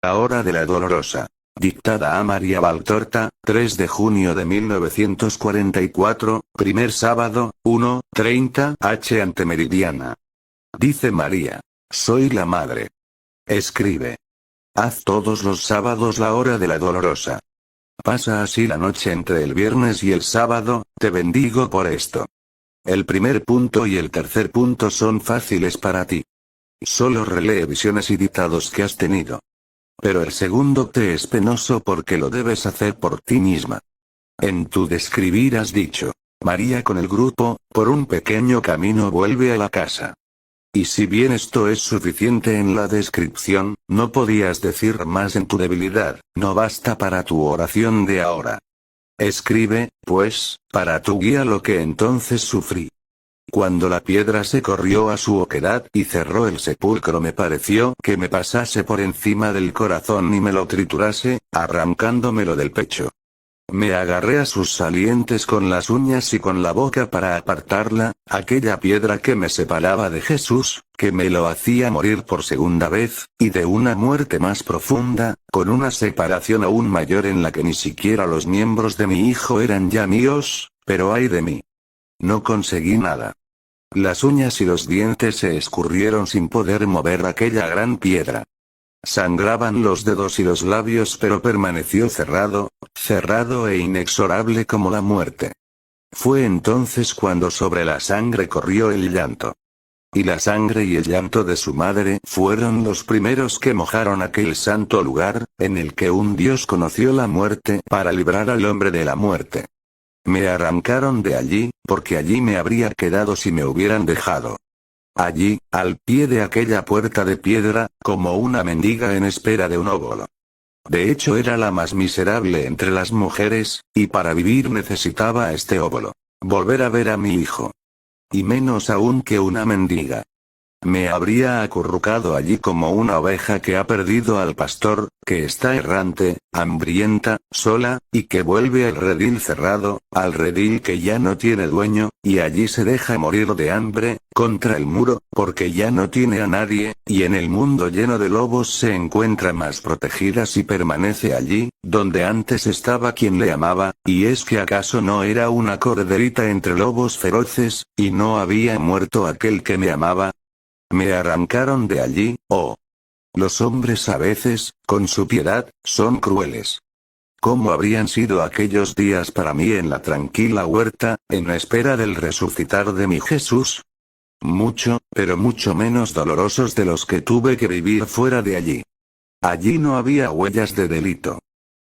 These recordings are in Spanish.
La hora de la dolorosa. Dictada a María Valtorta, 3 de junio de 1944, primer sábado, 1:30 h antemeridiana. Dice María. Soy la madre. Escribe. Haz todos los sábados la hora de la dolorosa. Pasa así la noche entre el viernes y el sábado, te bendigo por esto. El primer punto y el tercer punto son fáciles para ti. Solo relee visiones y dictados que has tenido. Pero el segundo te es penoso porque lo debes hacer por ti misma. En tu describir has dicho, María con el grupo, por un pequeño camino vuelve a la casa. Y si bien esto es suficiente en la descripción, no podías decir más en tu debilidad, no basta para tu oración de ahora. Escribe, pues, para tu guía lo que entonces sufrí. Cuando la piedra se corrió a su oquedad y cerró el sepulcro me pareció que me pasase por encima del corazón y me lo triturase, arrancándomelo del pecho. Me agarré a sus salientes con las uñas y con la boca para apartarla, aquella piedra que me separaba de Jesús, que me lo hacía morir por segunda vez, y de una muerte más profunda, con una separación aún mayor en la que ni siquiera los miembros de mi hijo eran ya míos, pero ay de mí. No conseguí nada. Las uñas y los dientes se escurrieron sin poder mover aquella gran piedra. Sangraban los dedos y los labios pero permaneció cerrado e inexorable como la muerte. Fue entonces cuando sobre la sangre corrió el llanto. Y la sangre y el llanto de su madre fueron los primeros que mojaron aquel santo lugar, en el que un Dios conoció la muerte para librar al hombre de la muerte. Me arrancaron de allí, porque allí me habría quedado si me hubieran dejado. Allí, al pie de aquella puerta de piedra, como una mendiga en espera de un óvulo. De hecho era la más miserable entre las mujeres, y para vivir necesitaba este óvulo. Volver a ver a mi hijo. Y menos aún que una mendiga. Me habría acurrucado allí como una oveja que ha perdido al pastor, que está errante, hambrienta, sola, y que vuelve al redil cerrado, al redil que ya no tiene dueño, y allí se deja morir de hambre, contra el muro, porque ya no tiene a nadie, y en el mundo lleno de lobos se encuentra más protegida si permanece allí, donde antes estaba quien le amaba, y es que acaso no era una corderita entre lobos feroces, y no había muerto aquel que me amaba. Me arrancaron de allí, oh. Los hombres a veces, con su piedad, son crueles. ¿Cómo habrían sido aquellos días para mí en la tranquila huerta, en espera del resucitar de mi Jesús? Mucho, pero mucho menos dolorosos de los que tuve que vivir fuera de allí. Allí no había huellas de delito.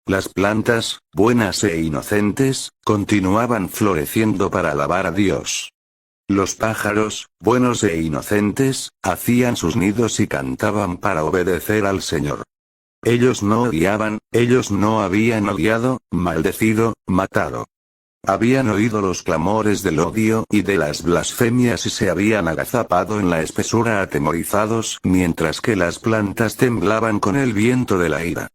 Las plantas, buenas e inocentes, continuaban floreciendo para alabar a Dios. Los pájaros, buenos e inocentes, hacían sus nidos y cantaban para obedecer al Señor. Ellos no odiaban, ellos no habían odiado, maldecido, matado. Habían oído los clamores del odio y de las blasfemias y se habían agazapado en la espesura atemorizados, mientras que las plantas temblaban con el viento de la ira.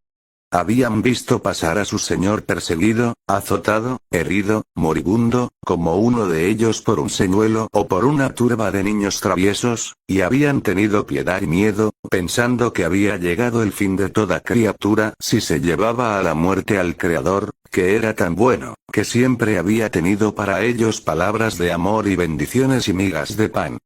Habían visto pasar a su señor perseguido, azotado, herido, moribundo, como uno de ellos por un señuelo o por una turba de niños traviesos, y habían tenido piedad y miedo, pensando que había llegado el fin de toda criatura si se llevaba a la muerte al Creador, que era tan bueno, que siempre había tenido para ellos palabras de amor y bendiciones y migas de pan.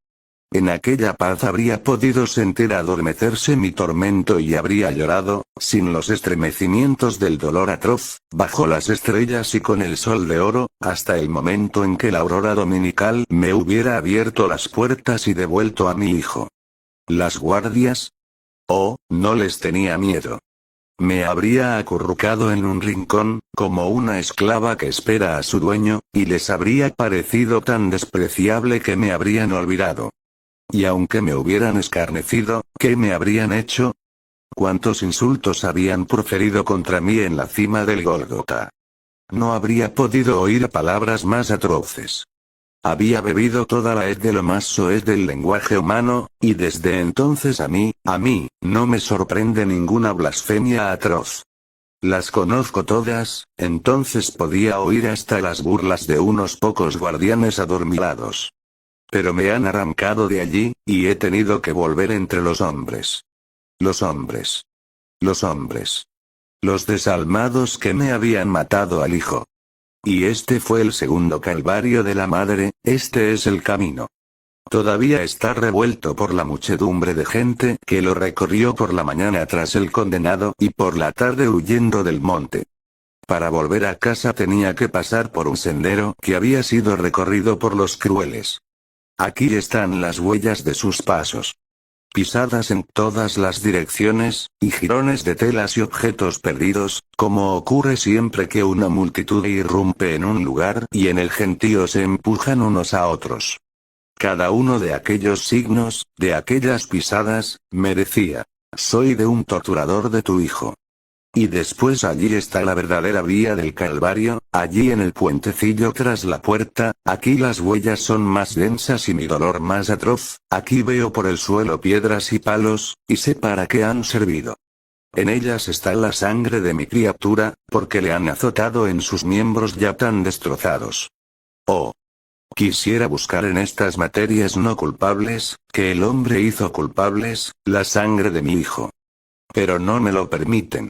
En aquella paz habría podido sentir adormecerse mi tormento y habría llorado, sin los estremecimientos del dolor atroz, bajo las estrellas y con el sol de oro, hasta el momento en que la aurora dominical me hubiera abierto las puertas y devuelto a mi hijo. ¿Las guardias? Oh, no les tenía miedo. Me habría acurrucado en un rincón, como una esclava que espera a su dueño, y les habría parecido tan despreciable que me habrían olvidado. Y aunque me hubieran escarnecido, ¿qué me habrían hecho? ¿Cuántos insultos habían proferido contra mí en la cima del Gólgota? No habría podido oír palabras más atroces. Había bebido toda la hez de lo más soez del lenguaje humano, y desde entonces a mí, no me sorprende ninguna blasfemia atroz. Las conozco todas, entonces podía oír hasta las burlas de unos pocos guardianes adormilados. Pero me han arrancado de allí, y he tenido que volver entre los hombres. Los hombres. los hombres. Los desalmados que me habían matado al hijo. Y este fue el segundo calvario de la madre, este es el camino. Todavía está revuelto por la muchedumbre de gente que lo recorrió por la mañana tras el condenado y por la tarde huyendo del monte. Para volver a casa tenía que pasar por un sendero que había sido recorrido por los crueles. Aquí están las huellas de sus pasos. Pisadas en todas las direcciones, y jirones de telas y objetos perdidos, como ocurre siempre que una multitud irrumpe en un lugar y en el gentío se empujan unos a otros. Cada uno de aquellos signos, de aquellas pisadas, me decía: soy de un torturador de tu hijo. Y después allí está la verdadera vía del Calvario, allí en el puentecillo tras la puerta, aquí las huellas son más densas y mi dolor más atroz, aquí veo por el suelo piedras y palos, y sé para qué han servido. En ellas está la sangre de mi criatura, porque le han azotado en sus miembros ya tan destrozados. Oh. Quisiera buscar en estas materias no culpables, que el hombre hizo culpables, la sangre de mi hijo. Pero no me lo permiten.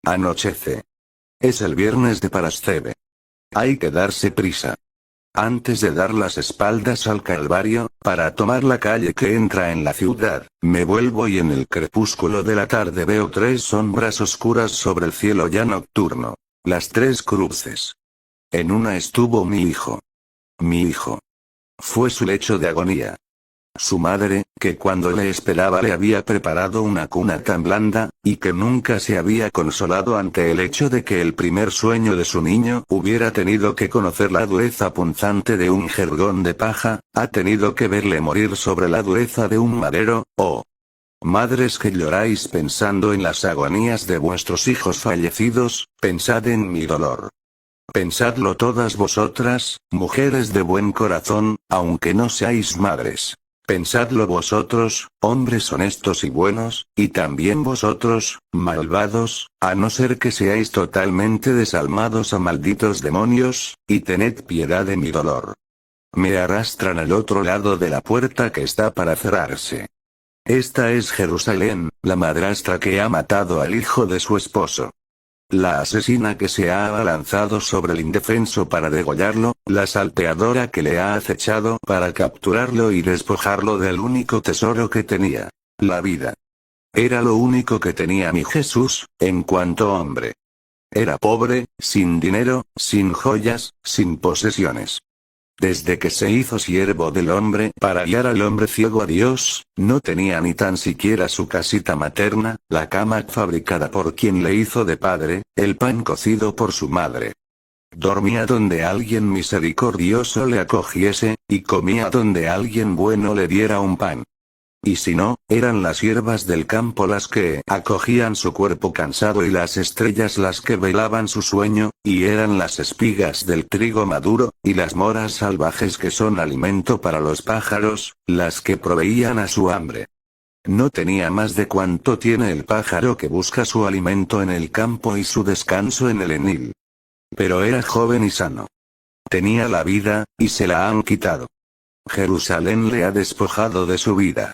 Anochece. Es el viernes de Parasceve. Hay que darse prisa. Antes de dar las espaldas al Calvario, para tomar la calle que entra en la ciudad, me vuelvo y en el crepúsculo de la tarde veo 3 sombras oscuras sobre el cielo ya nocturno. Las 3 cruces. En una estuvo mi hijo. Mi hijo. Fue su lecho de agonía. Su madre, que cuando le esperaba le había preparado una cuna tan blanda, y que nunca se había consolado ante el hecho de que el primer sueño de su niño hubiera tenido que conocer la dureza punzante de un jergón de paja, ha tenido que verle morir sobre la dureza de un madero. Oh. Madres que lloráis pensando en las agonías de vuestros hijos fallecidos, pensad en mi dolor. Pensadlo todas vosotras, mujeres de buen corazón, aunque no seáis madres. Pensadlo vosotros, hombres honestos y buenos, y también vosotros, malvados, a no ser que seáis totalmente desalmados a malditos demonios, y tened piedad de mi dolor. Me arrastran al otro lado de la puerta que está para cerrarse. Esta es Jerusalén, la madrastra que ha matado al hijo de su esposo. La asesina que se ha abalanzado sobre el indefenso para degollarlo, la salteadora que le ha acechado para capturarlo y despojarlo del único tesoro que tenía, la vida. Era lo único que tenía mi Jesús, en cuanto hombre. Era pobre, sin dinero, sin joyas, sin posesiones. Desde que se hizo siervo del hombre para guiar al hombre ciego a Dios, no tenía ni tan siquiera su casita materna, la cama fabricada por quien le hizo de padre, el pan cocido por su madre. Dormía donde alguien misericordioso le acogiese, y comía donde alguien bueno le diera un pan. Y si no, eran las hierbas del campo las que acogían su cuerpo cansado y las estrellas las que velaban su sueño, y eran las espigas del trigo maduro, y las moras salvajes que son alimento para los pájaros, las que proveían a su hambre. No tenía más de cuanto tiene el pájaro que busca su alimento en el campo y su descanso en el enil. Pero era joven y sano. Tenía la vida, y se la han quitado. Jerusalén le ha despojado de su vida.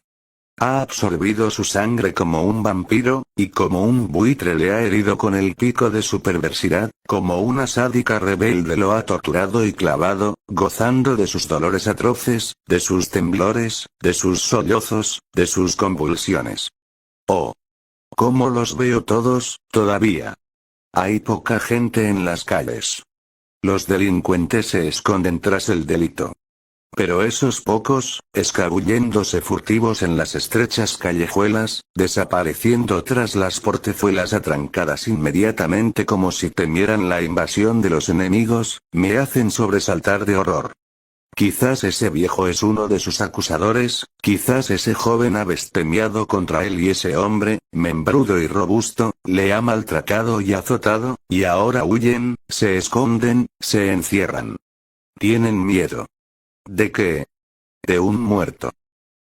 Ha absorbido su sangre como un vampiro, y como un buitre le ha herido con el pico de su perversidad, como una sádica rebelde lo ha torturado y clavado, gozando de sus dolores atroces, de sus temblores, de sus sollozos, de sus convulsiones. Oh. ¿Cómo los veo todos, todavía? Hay poca gente en las calles. Los delincuentes se esconden tras el delito. Pero esos pocos, escabulléndose furtivos en las estrechas callejuelas, desapareciendo tras las portezuelas atrancadas inmediatamente como si temieran la invasión de los enemigos, me hacen sobresaltar de horror. Quizás ese viejo es uno de sus acusadores, quizás ese joven ha blasfemiado contra él y ese hombre, membrudo y robusto, le ha maltratado y azotado, y ahora huyen, se esconden, se encierran. Tienen miedo. ¿De qué? De un muerto.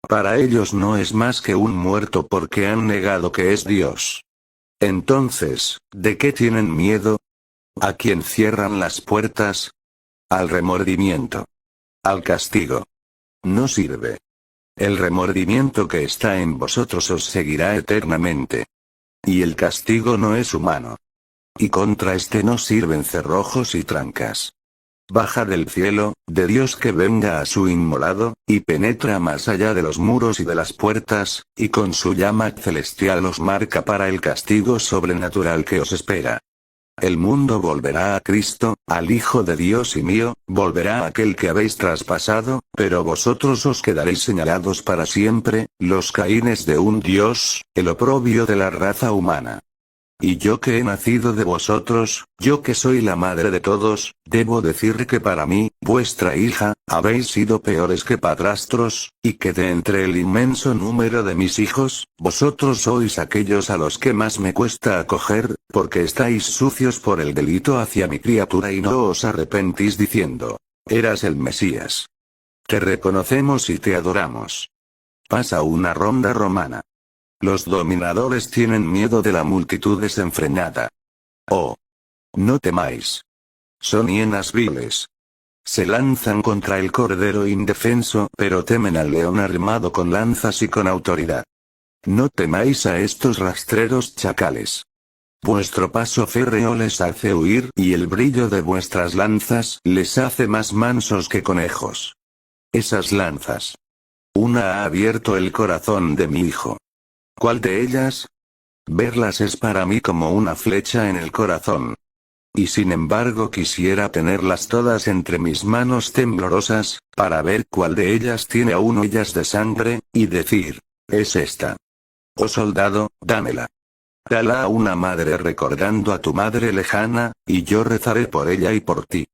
Para ellos no es más que un muerto porque han negado que es Dios. Entonces, ¿de qué tienen miedo? ¿A quién cierran las puertas? Al remordimiento. Al castigo. No sirve. El remordimiento que está en vosotros os seguirá eternamente. Y el castigo no es humano. Y contra este no sirven cerrojos y trancas. Baja del cielo, de Dios que venga a su inmolado, y penetra más allá de los muros y de las puertas, y con su llama celestial os marca para el castigo sobrenatural que os espera. El mundo volverá a Cristo, al Hijo de Dios y mío, volverá aquel que habéis traspasado, pero vosotros os quedaréis señalados para siempre, los Caínes de un Dios, el oprobio de la raza humana. Y yo que he nacido de vosotros, yo que soy la madre de todos, debo decir que para mí, vuestra hija, habéis sido peores que padrastros, y que de entre el inmenso número de mis hijos, vosotros sois aquellos a los que más me cuesta acoger, porque estáis sucios por el delito hacia mi criatura y no os arrepentís diciendo, eras el Mesías. Te reconocemos y te adoramos. Pasa una ronda romana. Los dominadores tienen miedo de la multitud desenfrenada. Oh. No temáis. Son hienas viles. Se lanzan contra el cordero indefenso, pero temen al león armado con lanzas y con autoridad. No temáis a estos rastreros chacales. Vuestro paso férreo les hace huir, y el brillo de vuestras lanzas les hace más mansos que conejos. Esas lanzas. Una ha abierto el corazón de mi hijo. ¿Cuál de ellas? Verlas es para mí como una flecha en el corazón. Y sin embargo quisiera tenerlas todas entre mis manos temblorosas, para ver cuál de ellas tiene aún huellas de sangre, y decir, es esta. Oh soldado, dámela. Dala a una madre recordando a tu madre lejana, y yo rezaré por ella y por ti.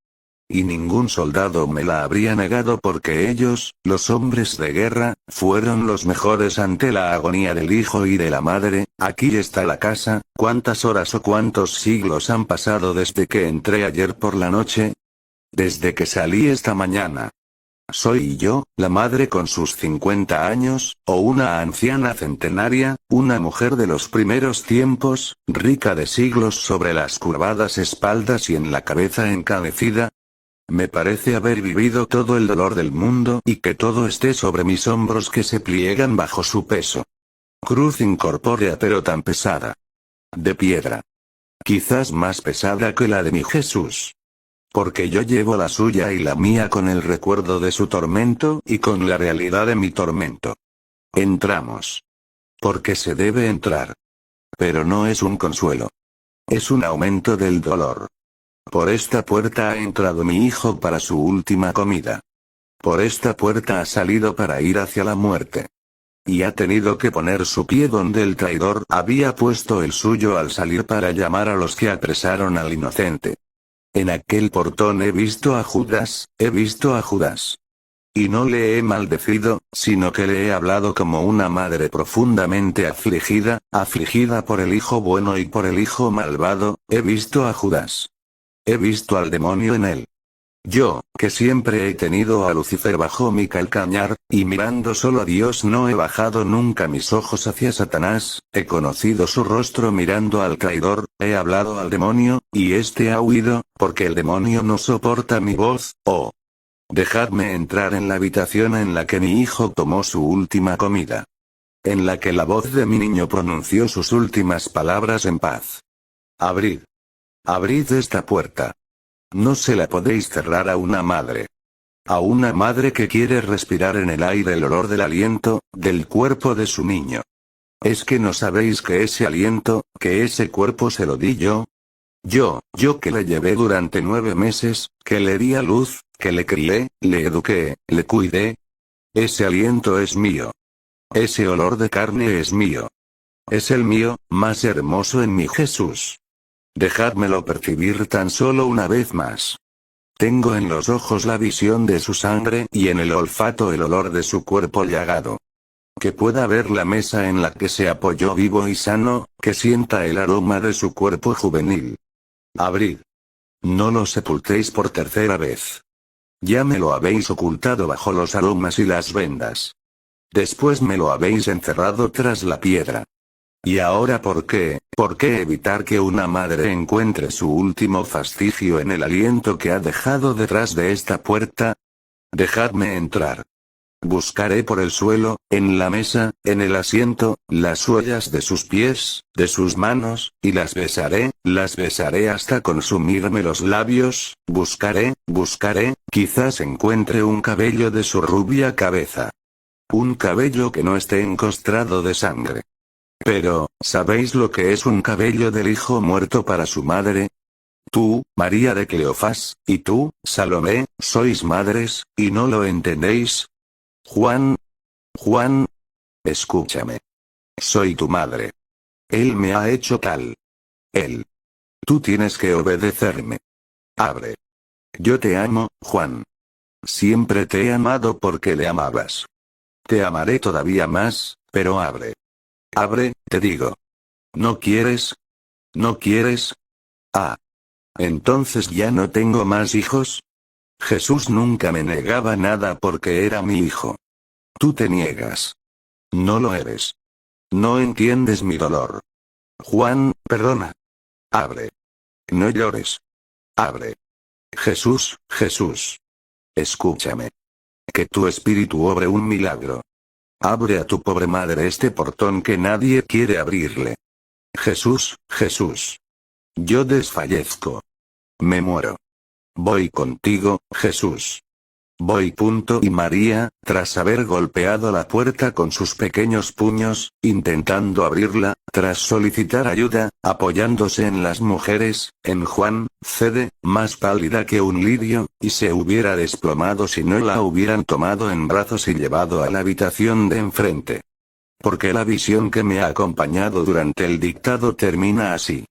Y ningún soldado me la habría negado porque ellos, los hombres de guerra, fueron los mejores ante la agonía del hijo y de la madre. Aquí está la casa. ¿Cuántas horas o cuántos siglos han pasado desde que entré ayer por la noche? Desde que salí esta mañana. ¿Soy yo, la madre con sus 50 años, o una anciana centenaria, una mujer de los primeros tiempos, rica de siglos sobre las curvadas espaldas y en la cabeza encanecida? Me parece haber vivido todo el dolor del mundo y que todo esté sobre mis hombros que se pliegan bajo su peso. Cruz incorpórea pero tan pesada. De piedra. Quizás más pesada que la de mi Jesús. Porque yo llevo la suya y la mía con el recuerdo de su tormento y con la realidad de mi tormento. Entramos. Porque se debe entrar. Pero no es un consuelo. Es un aumento del dolor. Por esta puerta ha entrado mi hijo para su última comida. Por esta puerta ha salido para ir hacia la muerte. Y ha tenido que poner su pie donde el traidor había puesto el suyo al salir para llamar a los que apresaron al inocente. En aquel portón he visto a Judas, he visto a Judas. Y no le he maldecido, sino que le he hablado como una madre profundamente afligida, afligida por el hijo bueno y por el hijo malvado. He visto a Judas. He visto al demonio en él. Yo, que siempre he tenido a Lucifer bajo mi calcañar, y mirando solo a Dios no he bajado nunca mis ojos hacia Satanás, he conocido su rostro mirando al traidor, he hablado al demonio, y éste ha huido, porque el demonio no soporta mi voz. Oh. Dejadme entrar en la habitación en la que mi hijo tomó su última comida. En la que la voz de mi niño pronunció sus últimas palabras en paz. Abrid. Abrid esta puerta. No se la podéis cerrar a una madre. A una madre que quiere respirar en el aire el olor del aliento, del cuerpo de su niño. ¿Es que no sabéis que ese aliento, que ese cuerpo se lo di yo? Yo que le llevé durante 9 meses, que le di a luz, que le crié, le eduqué, le cuidé. Ese aliento es mío. Ese olor de carne es mío. Es el mío, más hermoso en mi Jesús. Dejádmelo percibir tan solo una vez más. Tengo en los ojos la visión de su sangre y en el olfato el olor de su cuerpo llagado. Que pueda ver la mesa en la que se apoyó vivo y sano, que sienta el aroma de su cuerpo juvenil. Abrid. No lo sepultéis por tercera vez. Ya me lo habéis ocultado bajo los aromas y las vendas. Después me lo habéis encerrado tras la piedra. ¿Y ahora por qué? ¿Por qué evitar que una madre encuentre su último fastigio en el aliento que ha dejado detrás de esta puerta? Dejadme entrar. Buscaré por el suelo, en la mesa, en el asiento, las huellas de sus pies, de sus manos, y las besaré hasta consumirme los labios, buscaré, quizás encuentre un cabello de su rubia cabeza. Un cabello que no esté encostrado de sangre. Pero, ¿sabéis lo que es un cabello del hijo muerto para su madre? Tú, María de Cleofás, y tú, Salomé, sois madres, ¿y no lo entendéis? Juan, escúchame. Soy tu madre. Él me ha hecho tal. Él. Tú tienes que obedecerme. Abre. Yo te amo, Juan. Siempre te he amado porque le amabas. Te amaré todavía más, pero abre. Abre, te digo. ¿No quieres? ¿No quieres? Ah. Entonces ya no tengo más hijos. Jesús nunca me negaba nada porque era mi hijo. Tú te niegas. No lo eres. No entiendes mi dolor. Juan, perdona. Abre. No llores. Abre. Jesús, escúchame. Que tu espíritu obre un milagro. Abre a tu pobre madre este portón que nadie quiere abrirle. Jesús. Yo desfallezco. Me muero. Voy contigo, Jesús. Voy. Y María, tras haber golpeado la puerta con sus pequeños puños, intentando abrirla, tras solicitar ayuda, apoyándose en las mujeres, en Juan, cede, más pálida que un lirio, y se hubiera desplomado si no la hubieran tomado en brazos y llevado a la habitación de enfrente. Porque la visión que me ha acompañado durante el dictado termina así.